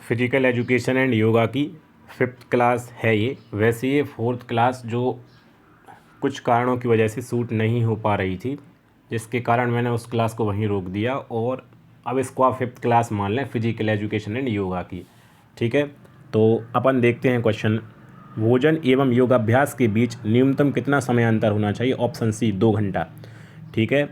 Physical education and yoga की 5th class है ये। वैसे ये 4th क्लास जो कुछ कारणों की वजह से शूट नहीं हो पा रही थी, जिसके कारण मैंने उस क्लास को वहीं रोक दिया और अब इसको आप 5th क्लास मान लें, फिजिकल एजुकेशन एंड योगा की। ठीक है, तो अपन देखते हैं क्वेश्चन। भोजन एवं योगाभ्यास के बीच न्यूनतम कितना समय अंतर होना चाहिए? ऑप्शन सी 2 घंटा। ठीक है,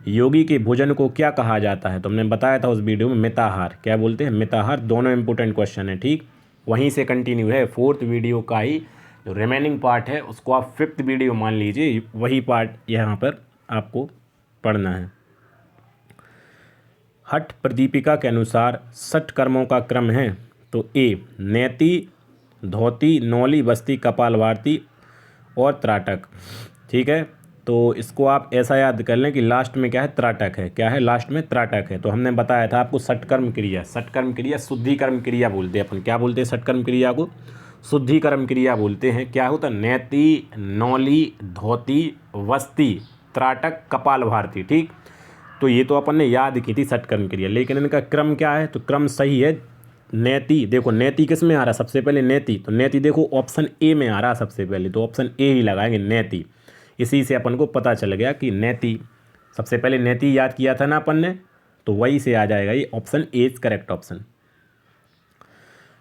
योगी के भोजन को क्या कहा जाता है? तो हमने बताया था उस वीडियो में, मिताहार। क्या बोलते हैं? मिताहार। दोनों इंपॉर्टेंट क्वेश्चन है। ठीक, वहीं से कंटिन्यू है, 4th वीडियो का ही जो रिमेनिंग पार्ट है उसको आप 5th वीडियो मान लीजिए, वही पार्ट यहाँ पर आपको पढ़ना है। हठ प्रदीपिका के अनुसार 6 कर्मों का क्रम है। तो ए नेति, धोती, नौली, बस्ती, कपालभाति और त्राटक। ठीक है, तो इसको आप ऐसा याद कर लें कि लास्ट में क्या है? त्राटक है। क्या है? लास्ट में त्राटक है। तो हमने बताया था आपको षटकर्म क्रिया, षटकर्म क्रिया शुद्धिकर्म क्रिया बोलते हैं अपन। क्या बोलते हैं? षटकर्म क्रिया को शुद्धिकर्म क्रिया बोलते हैं। क्या होता है? नेति, नौली, धोती, वस्ती, त्राटक, कपालभाति। ठीक, तो ये तो अपन ने याद की थी षटकर्म क्रिया, लेकिन इनका क्रम क्या है? तो क्रम सही है। नेति, देखो नेति किस में आ रहा है? सबसे पहले नेति, तो नेति देखो ऑप्शन ए में आ रहा है सबसे पहले, तो ऑप्शन ए ही लगाएंगे, नेति। इसी से अपन को पता चल गया कि नेति, सबसे पहले नेति याद किया था ना अपन ने, तो वही से आ जाएगा ये, option A is correct option.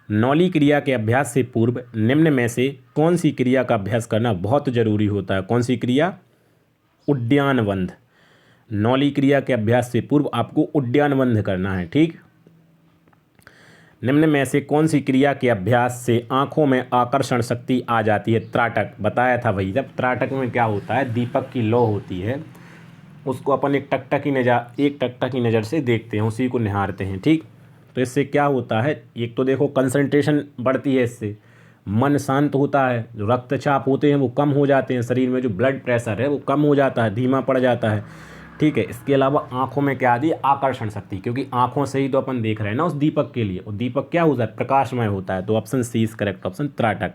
नौली क्रिया के अभ्यास से पूर्व निम्न में से कौन सी क्रिया का अभ्यास करना बहुत जरूरी होता है? कौन सी क्रिया? उद्यानवंध। नौली क्रिया के अभ्यास से पूर्व आपको उद्यानवंध करना है। ठीक, निम्न में से कौन सी क्रिया के अभ्यास से आंखों में आकर्षण शक्ति आ जाती है? त्राटक। बताया था भाई, जब त्राटक में क्या होता है? दीपक की लौ होती है, उसको अपन एक टकटकी नज़र से देखते हैं, उसी को निहारते हैं। ठीक, तो इससे क्या होता है? एक तो देखो कंसंट्रेशन बढ़ती है, इससे मन शांत होता है, जो रक्तचाप होते हैं वो कम हो जाते हैं, शरीर में जो ब्लड प्रेशर है वो कम हो जाता है, धीमा पड़ जाता है। ठीक है, इसके अलावा आंखों में क्या आती है? आकर्षण शक्ति, क्योंकि आंखों से ही तो अपन देख रहे हैं ना उस दीपक के लिए, और दीपक क्या होता है? प्रकाशमय होता है। तो option C is correct option, त्राटक।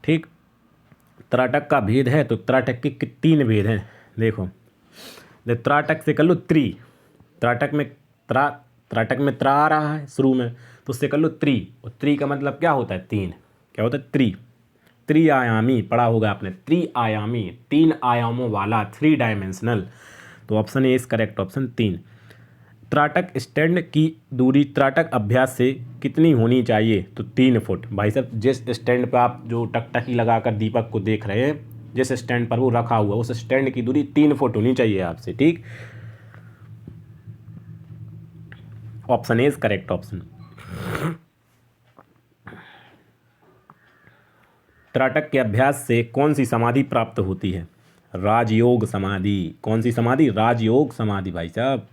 ठीक, त्राटक का भेद है, तो त्राटक के 3 भेद हैं। देखो, त्राटक से कर लो त्रि, त्राटक में त्रा आ रहा है शुरू में, तो उससे कर लो त्रि, और त्रि का मतलब क्या होता है? 3। क्या होता है? त्रिआयामी, पढ़ा होगा आपने, त्रिआयामी, 3 आयामों वाला, 3 डायमेंशनल। तो option A is correct option 3। त्राटक स्टैंड की दूरी त्राटक अभ्यास से कितनी होनी चाहिए? तो 3 फुट। भाई साहब, जिस स्टैंड पर आप जो टकटकी लगाकर दीपक को देख रहे हैं, जिस स्टैंड पर वो रखा हुआ, उस स्टैंड की दूरी 3 फुट होनी चाहिए आपसे। ठीक, option A is correct option. त्राटक के अभ्यास से कौन सी समाधि प्राप्त होती है? राजयोग समाधि। कौन सी समाधि? राजयोग समाधि। भाई साहब,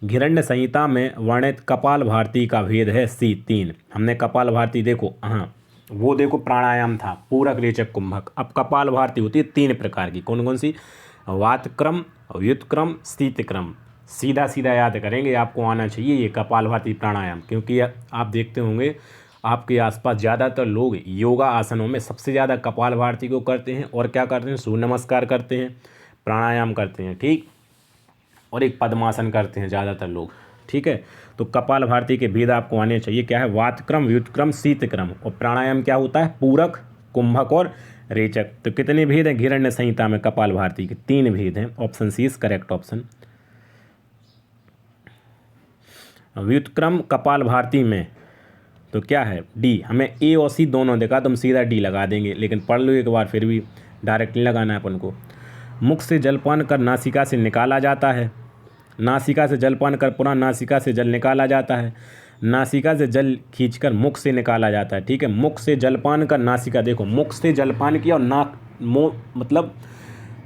घिरण्य संहिता में वर्णित कपालभाति का भेद है सी 3। हमने कपालभाति देखो, हाँ वो देखो प्राणायाम था, पूरक, रेचक, कुंभक। अब कपालभाति होती है 3 प्रकार की। कौन कौन सी? वातक्रम, व्युत्क्रम, शीतक्रम। सीधा सीधा याद करेंगे, आपको आना चाहिए ये कपालभाति प्राणायाम, क्योंकि आप देखते होंगे आपके आसपास ज़्यादातर लोग योगा आसनों में सबसे ज़्यादा कपालभाति को करते हैं, और क्या करते हैं? सूर्य नमस्कार करते हैं, प्राणायाम करते हैं। ठीक, और एक पद्मासन करते हैं ज़्यादातर लोग। ठीक है, तो कपालभाति के भेद आपको आने चाहिए। क्या है? वातक्रम, व्युत्क्रम, शीतक्रम। और प्राणायाम क्या होता है? पूरक, कुंभक और रेचक। तो कितने भेद हैं घिरण्य संहिता में कपालभाति के? 3 भेद हैं। Option C is correct option. व्युत्क्रम कपालभाति में तो क्या है? डी। हमें ए और सी दोनों देखा तो हम सीधा डी लगा देंगे, लेकिन पढ़ लो एक बार, फिर भी डायरेक्ट नहीं लगाना है अपन को। मुख से जलपान कर नासिका से निकाला जाता है, नासिका से जलपान कर पुनः नासिका से जल निकाला जाता है, नासिका से जल खींचकर मुख से निकाला जाता है। ठीक है, मुख से जलपान कर नासिका, देखो मुख से जलपान किया और नाक, मतलब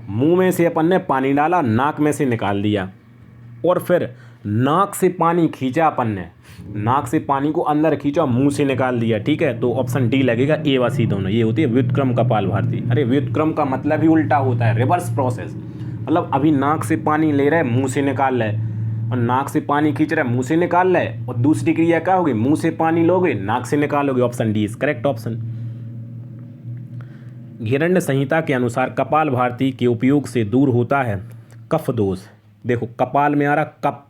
मुंह में से अपन ने पानी डाला, नाक में से निकाल दिया, और फिर नाक से पानी खींचा अपन ने, नाक से पानी को अंदर खींचा, मुंह से निकाल दिया। ठीक है, तो ऑप्शन डी लगेगा, ए व सी दोनों। ये होती है व्युत्क्रम कपालभाति। अरे व्युत्क्रम का मतलब ही उल्टा होता है, रिवर्स प्रोसेस। मतलब अभी नाक से पानी ले रहा है, मुंह से निकाल रहा है, और नाक से पानी खींच रहा है, मुंह से निकाल रहा है, और दूसरी क्रिया क्या होगी? मुंह से पानी लोगे, नाक से निकालोगे। Option D is correct option. घिरण्य संहिता के अनुसार कपालभाति के उपयोग से दूर होता है कफ दोष। देखो कपाल में आ रहा कप,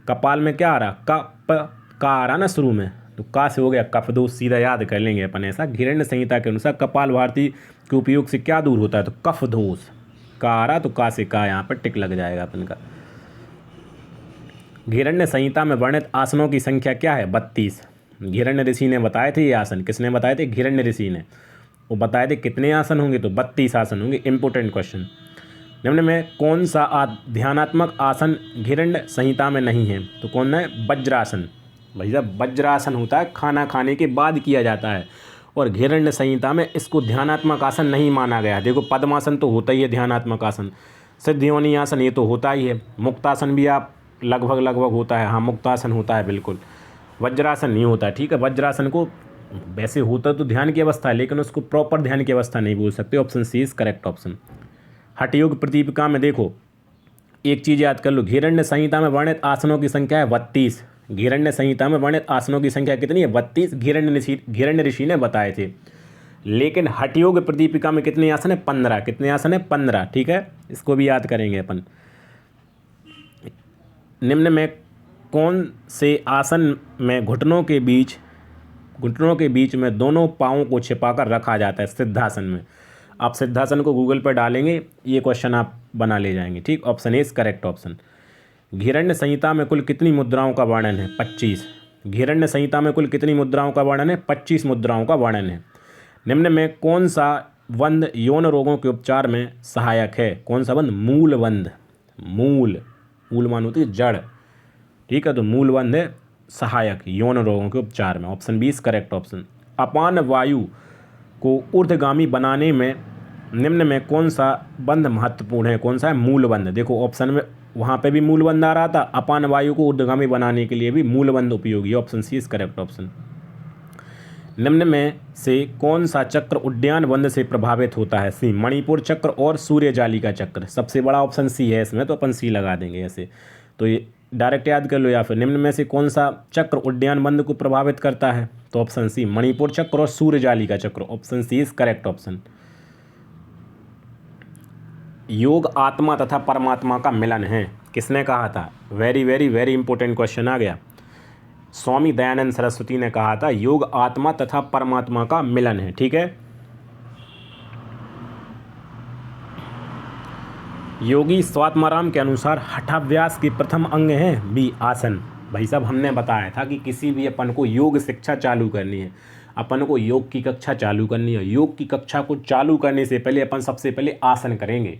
कपाल में क्या आ रहा? कप का आ रहा ना शुरू में, तो का से हो गया कफदोष, सीधा याद कर लेंगे अपन ऐसा। घिरण्य संहिता के अनुसार कपालभाति के उपयोग से क्या दूर होता है, तो कफदोष। का आ रहा तो का से का यहाँ पर टिक लग जाएगा अपन का। घिरण्य संहिता में वर्णित आसनों की संख्या क्या है, 32। घिरण्य ऋषि ने बताए थे ये आसन, किसने बताए थे, घिरण्य ऋषि ने। वो बताए थे कितने आसन होंगे, तो 32 आसन होंगे। Important question. निम्न में कौन सा ध्यानात्मक आसन घिरण्य संहिता में नहीं है, तो कौन है, वज्रासन। भाई साहब वज्रासन होता है खाना खाने के बाद किया जाता है, और घिरण्य संहिता में इसको ध्यानात्मक आसन नहीं माना गया। देखो पद्मासन तो होता ही है ध्यानात्मक आसन, सिद्ध योनि आसन ये तो होता ही है, मुक्तासन भी आप लगभग होता है, हाँ मुक्तासन होता है बिल्कुल, वज्रासन नहीं होता है। ठीक है, वज्रासन को वैसे होता तो ध्यान की अवस्था है, लेकिन उसको प्रॉपर ध्यान की अवस्था नहीं बोल सकते। Option C is correct option. हठयोग प्रदीपिका में देखो एक चीज़ याद कर लो, घिरण्य संहिता में वर्णित आसनों की संख्या है 32। घिरण्य संहिता में वर्णित आसनों की संख्या कितनी है, 32। घिरण्य ऋषि ने बताए थे। लेकिन हठयोग प्रदीपिका में कितने आसन है, 15। कितने आसन है, 15। ठीक है, इसको भी याद करेंगे अपन। निम्न में कौन से आसन में घुटनों के बीच में दोनों पाँवों को छिपाकर रखा जाता है, सिद्धासन में। आप सिद्धासन को गूगल पर डालेंगे, ये क्वेश्चन आप बना ले जाएंगे। ठीक, option A is correct option. घिरण्य संहिता में कुल कितनी मुद्राओं का वर्णन है, 25। घिरण्य संहिता में कुल कितनी मुद्राओं का वर्णन है, 25 मुद्राओं का वर्णन है। निम्न में कौन सा बंध यौन रोगों के उपचार में सहायक है, कौन सा बंध, मूल बंध। मूल मान होती है जड़। ठीक है, तो मूल बंध है सहायक यौन रोगों के उपचार में। Option B is correct option. अपान वायु को ऊर्ध्वगामी बनाने में निम्न में कौन सा बंध महत्वपूर्ण है, कौन सा है, मूल बंध। देखो ऑप्शन में वहाँ पे भी मूल बंध आ रहा था, अपान वायु को ऊर्ध्वगामी बनाने के लिए भी मूल बंध उपयोगी है। Option C is correct option. निम्न में से कौन सा चक्र उड्डयन बंध से प्रभावित होता है, सी मणिपुर चक्र और सूर्यजालिका चक्र। सबसे बड़ा ऑप्शन सी है इसमें, तो अपन सी लगा देंगे ऐसे, तो ये डायरेक्ट याद कर लो। या फिर निम्न में से कौन सा चक्र उड्डयन बंध को प्रभावित करता है, तो ऑप्शन सी मणिपुर चक्र और सूर्यजालिका चक्र। Option C is correct option. योग आत्मा तथा परमात्मा का मिलन है, किसने कहा था, वेरी इंपॉर्टेंट क्वेश्चन आ गया। स्वामी दयानंद सरस्वती ने कहा था योग आत्मा तथा परमात्मा का मिलन है। ठीक है, योगी स्वात्माराम के अनुसार हठाभ्यास की प्रथम अंग है बी आसन। भाई साहब हमने बताया था कि किसी भी अपन को योग शिक्षा चालू करनी है, अपन को योग की कक्षा चालू करनी है। योग की कक्षा को चालू करने से पहले अपन सबसे पहले आसन करेंगे।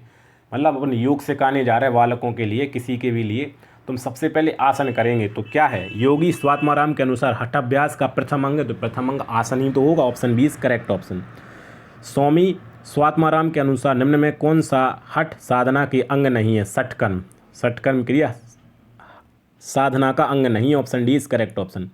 मतलब अपन योग सिखाने जा रहे हैं बालकों के लिए, किसी के भी लिए, तुम सबसे पहले आसन करेंगे। तो क्या है, योगी स्वात्माराम के अनुसार हठाभ्यास का प्रथम अंग है, तो प्रथम अंग आसन ही तो होगा। Option B is correct option. Swami Swatmarama के अनुसार निम्न में कौन सा हठ साधना के अंग नहीं है, सठकर्म। सठकर्म क्रिया साधना का अंग नहीं। Option D is correct option.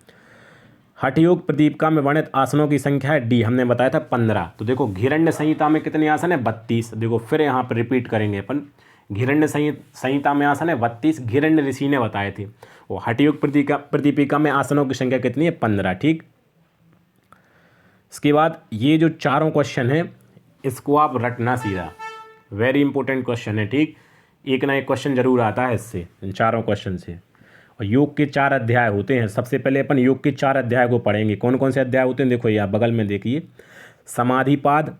हठयोग प्रदीपिका में वर्णित आसनों की संख्या है डी, हमने बताया था 15। तो देखो घिरण्य संहिता में कितने आसन है, 32। देखो फिर यहाँ पर रिपीट करेंगे अपन, घिरण्य संहिता में आसन है 32, घिरण्य ऋषि ने बताए थे। वो हठयोग प्रदीपिका में आसनों की संख्या कितनी है, 15। ठीक, इसके बाद ये जो चारों क्वेश्चन है इसको आप रटना सीधा, वेरी इंपॉर्टेंट क्वेश्चन है। ठीक, एक ना एक क्वेश्चन जरूर आता है इससे, इन चारों क्वेश्चन से। और योग के 4 अध्याय होते हैं। सबसे पहले अपन योग के 4 अध्याय को पढ़ेंगे। कौन कौन से अध्याय होते हैं, देखो ये आप बगल में देखिए, समाधिपाद,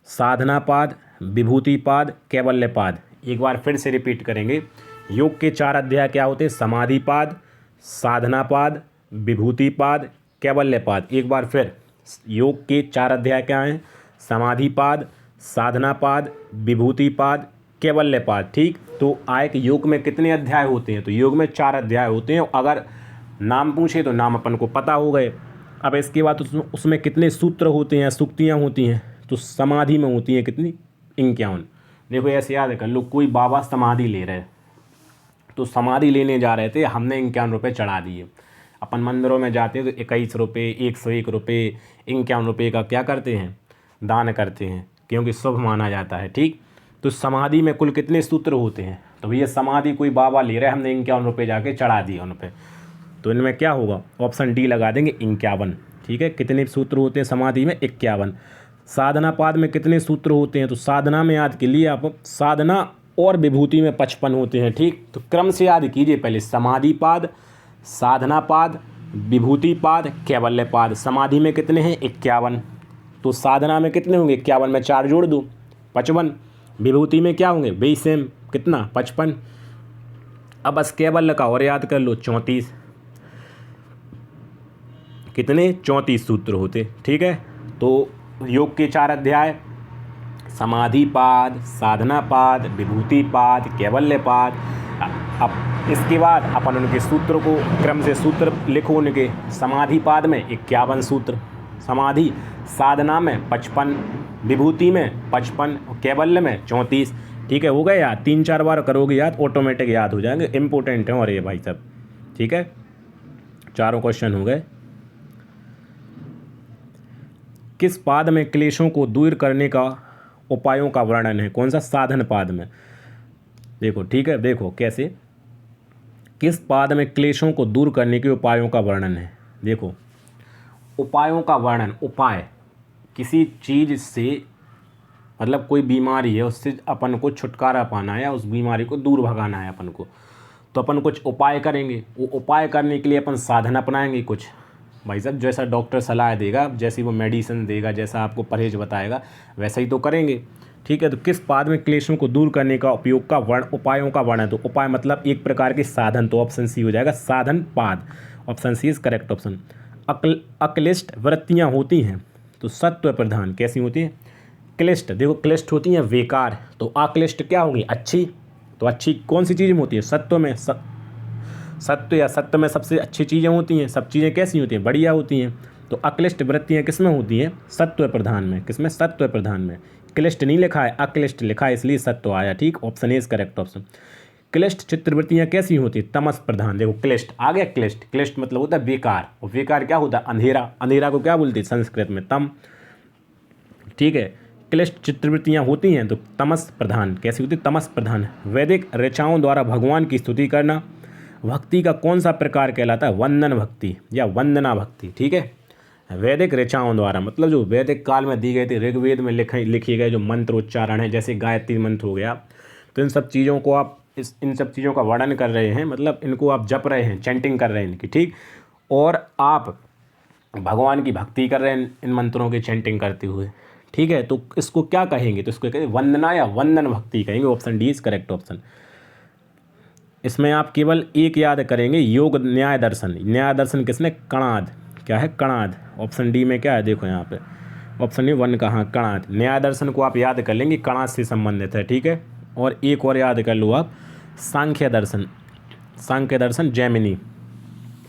साधनापाद, विभूतिपाद, कैवल्यपाद। एक बार फिर से रिपीट करेंगे, योग के 4 अध्याय क्या होते हैं, समाधिपाद, साधनापाद, विभूतिपाद, कैवल्यपाद। एक बार फिर, योग के 4 अध्याय क्या हैं, समाधिपाद, साधनापाद, विभूतिपाद, कैवल्यपाद। ठीक, तो आय के योग में कितने अध्याय होते हैं, तो योग में 4 अध्याय होते हैं। अगर नाम पूछे तो नाम अपन को पता हो गए। अब इसके बाद उसमें कितने सूत्र होते हैं, सूक्तियाँ होती हैं, तो समाधि में होती हैं कितनी, 51। देखो ऐसे याद कर लो, कोई बाबा समाधि ले रहे, तो समाधि लेने जा रहे थे, हमने 51 रुपये चढ़ा दिए। अपन मंदिरों में जाते हैं तो 21 रुपये, 101 रुपये, 51 रुपये का क्या करते हैं, दान करते हैं, क्योंकि शुभ माना जाता है। ठीक, तो समाधि में कुल कितने सूत्र होते हैं, तो भैया समाधि कोई बाबा ले रहे हैं, हमने 51 रुपये जाके चढ़ा दिए उन पर, तो इनमें क्या होगा, ऑप्शन डी लगा देंगे 51। ठीक है, कितने सूत्र होते हैं समाधि में, 51। साधनापाद में कितने सूत्र होते हैं, तो साधना में याद के लिए आप साधना और विभूति में 55 होते हैं। ठीक, तो क्रम से याद कीजिए, पहले समाधिपाद, साधनापाद, विभूतिपाद, कैवल्यपाद। समाधि में कितने हैं? 51। तो साधना में कितने होंगे? 51 में 4 जोड़ दो 55। विभूति में क्या होंगे? वही सेम, कितना? 55। अब बस कैवल्य का और याद कर लो, 34। कितने? 34 सूत्र होते। ठीक है, तो योग के 4 अध्याय, समाधिपाद, साधनापाद, विभूतिपाद, कैवल्यपाद। अब इसके बाद अपन उनके सूत्र को क्रम से सूत्र लिखो उनके। समाधिपाद में 51 सूत्र, समाधि साधना में 55, विभूति में 55, कैवल्य में 34। ठीक है, हो गए याद? 3-4 बार करोगे याद, ऑटोमेटिक याद हो जाएंगे। इंपॉर्टेंट है और ये भाई सब। ठीक है, चारों क्वेश्चन हो गए। किस पाद में क्लेशों को दूर करने का उपायों का वर्णन है? कौन सा? साधन पाद में। देखो, ठीक है, देखो कैसे, किस पाद में क्लेशों को दूर करने के उपायों का वर्णन है? देखो, उपायों का वर्णन, उपाय किसी चीज़ से, मतलब कोई बीमारी है उससे अपन को छुटकारा पाना है या उस बीमारी को दूर भगाना है अपन को, तो अपन कुछ उपाय करेंगे। वो उपाय करने के लिए अपन साधन अपनाएंगे कुछ। भाई साहब, जैसा डॉक्टर सलाह देगा, जैसी वो मेडिसिन देगा, जैसा आपको परहेज बताएगा, वैसा ही तो करेंगे। ठीक है, तो किस पाद में क्लेशों को दूर करने का उपयोग का उपायों का वर्णन? तो उपाय मतलब एक प्रकार के साधन, तो ऑप्शन सी हो जाएगा, साधन पाद। Option C is correct option. अक्लिष्ट वृत्तियाँ होती हैं तो सत्व प्रधान कैसी होती हैं? क्लिष्ट, देखो क्लिष्ट होती हैं बेकार, तो अक्लिष्ट क्या होगी? अच्छी। तो अच्छी कौन सी चीज़ में होती है? सत्व में। सत्व या सत्व में सबसे अच्छी चीज़ें होती हैं। सब चीज़ें कैसी होती हैं? बढ़िया होती हैं। तो अक्लिष्ट वृत्तियाँ किस में होती हैं? सत्व प्रधान में। किस में? सत्व प्रधान में। क्लिष्ट नहीं लिखा है, अक्लिष्ट लिखा है, इसलिए सत्व आया। ठीक, ऑप्शन इज करेक्ट ऑप्शन। क्लिष्ट चित्रवृत्तियाँ कैसी होती हैं? तमस प्रधान। देखो क्लिष्ट आ गया, क्लिष्ट, क्लिष्ट मतलब होता है बेकार, और बेकार क्या होता है? अंधेरा। अंधेरा को क्या बोलते हैं संस्कृत में? तम। ठीक है, क्लिष्ट चित्रवृत्तियाँ होती हैं तो तमस प्रधान कैसी होती है? तमस प्रधान। वैदिक ऋचाओं द्वारा भगवान की स्तुति करना भक्ति का कौन सा प्रकार कहलाता है? वंदन भक्ति या वंदना भक्ति। ठीक है, वैदिक ऋचाओं द्वारा मतलब जो वैदिक काल में दी गई थी, ऋग्वेद में लिखे गए जो मंत्र उच्चारण है, जैसे गायत्री मंत्र हो गया, तो इन सब चीज़ों को आप इन सब चीज़ों का वर्णन कर रहे हैं, मतलब इनको आप जप रहे हैं, चैंटिंग कर रहे हैं इनकी। ठीक, और आप भगवान की भक्ति कर रहे हैं इन मंत्रों की चैंटिंग करते हुए। ठीक है, तो इसको क्या कहेंगे? तो इसको कहेंगे वंदना या वंदन भक्ति कहेंगे। Option D is correct option. इसमें आप केवल एक याद करेंगे, योग न्याय दर्शन। न्याय दर्शन किसने? कणाद। क्या है? कणाद। ऑप्शन डी में क्या है? देखो यहाँ पे ऑप्शन डी 1 कहाँ? कणाद। न्याय दर्शन को आप याद कर लेंगे, कणाद से संबंधित है। ठीक है, और एक और याद कर लो आप, सांख्य दर्शन। सांख्य दर्शन जैमिनी।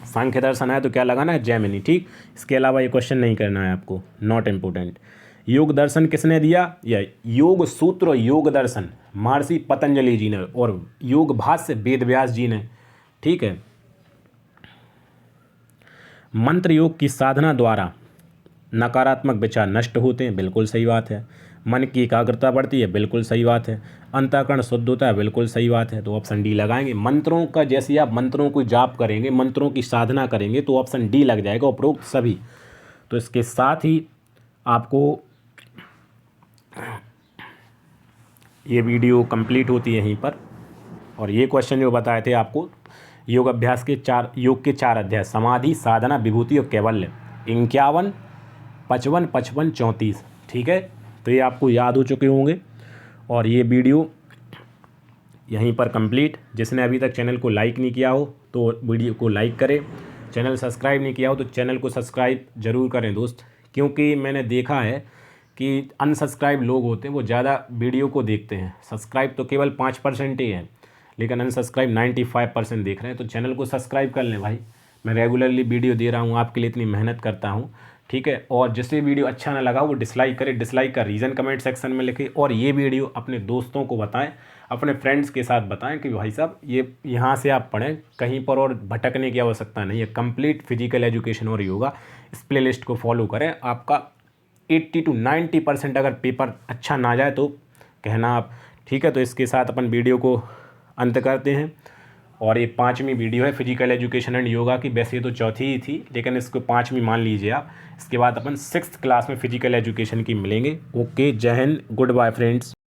सांख्य दर्शन है तो क्या लगाना है? जैमिनी। ठीक, इसके अलावा ये क्वेश्चन नहीं करना है आपको, नॉट इम्पोर्टेंट। योग दर्शन किसने दिया? या योग सूत्र और योग दर्शन महर्षि पतंजलि जी ने, और योग भाष्य वेद व्यास जी ने। ठीक है, मंत्र योग की साधना द्वारा नकारात्मक विचार नष्ट होते हैं, बिल्कुल सही बात है। मन की एकाग्रता बढ़ती है, बिल्कुल सही बात है। अंतःकरण शुद्ध होता है, बिल्कुल सही बात है। तो ऑप्शन डी लगाएंगे। मंत्रों का, जैसे आप मंत्रों को जाप करेंगे, मंत्रों की साधना करेंगे, तो ऑप्शन डी लग जाएगा, उपरोक्त सभी। तो इसके साथ ही आपको ये वीडियो कंप्लीट होती है यहीं पर। और ये क्वेश्चन जो बताए थे आपको, योग अभ्यास के योग के 4 अध्याय, समाधि, साधना, विभूति और कैवल्य, 51, 55, 55, 34। ठीक है, तो ये आपको याद हो चुके होंगे। और ये वीडियो यहीं पर कंप्लीट। जिसने अभी तक चैनल को लाइक नहीं किया हो तो वीडियो को लाइक करें, चैनल सब्सक्राइब नहीं किया हो तो चैनल को सब्सक्राइब ज़रूर करें दोस्त, क्योंकि मैंने देखा है कि अनसब्सक्राइब लोग होते हैं वो ज़्यादा वीडियो को देखते हैं। सब्सक्राइब तो केवल 5% ही है, लेकिन अनसब्सक्राइब 95% देख रहे हैं। तो चैनल को सब्सक्राइब कर लें भाई, मैं रेगुलरली वीडियो दे रहा हूँ, आपके लिए इतनी मेहनत करता हूँ। ठीक है, और जिसे वीडियो अच्छा ना लगा वो डिसलाइक करे, डिसलाइक का रीज़न कमेंट सेक्शन में लिखें। और ये वीडियो अपने दोस्तों को बताएं, अपने फ्रेंड्स के साथ बताएं कि भाई साहब ये यहाँ से आप पढ़ें, कहीं पर और भटकने की आवश्यकता नहीं है। कंप्लीट फिजिकल एजुकेशन और योगा, इस प्लेलिस्ट को फॉलो करें। आपका 80 to 90% अगर पेपर अच्छा ना जाए तो कहना आप। ठीक है, तो इसके साथ अपन वीडियो को अंत करते हैं। और ये 5वीं वीडियो है फिजिकल एजुकेशन एंड योगा की। वैसे ये तो चौथी ही थी, लेकिन इसको 5वीं मान लीजिए आप। इसके बाद अपन 6th क्लास में फिजिकल एजुकेशन की मिलेंगे। ओके, जय हिंद, गुड बाय फ्रेंड्स।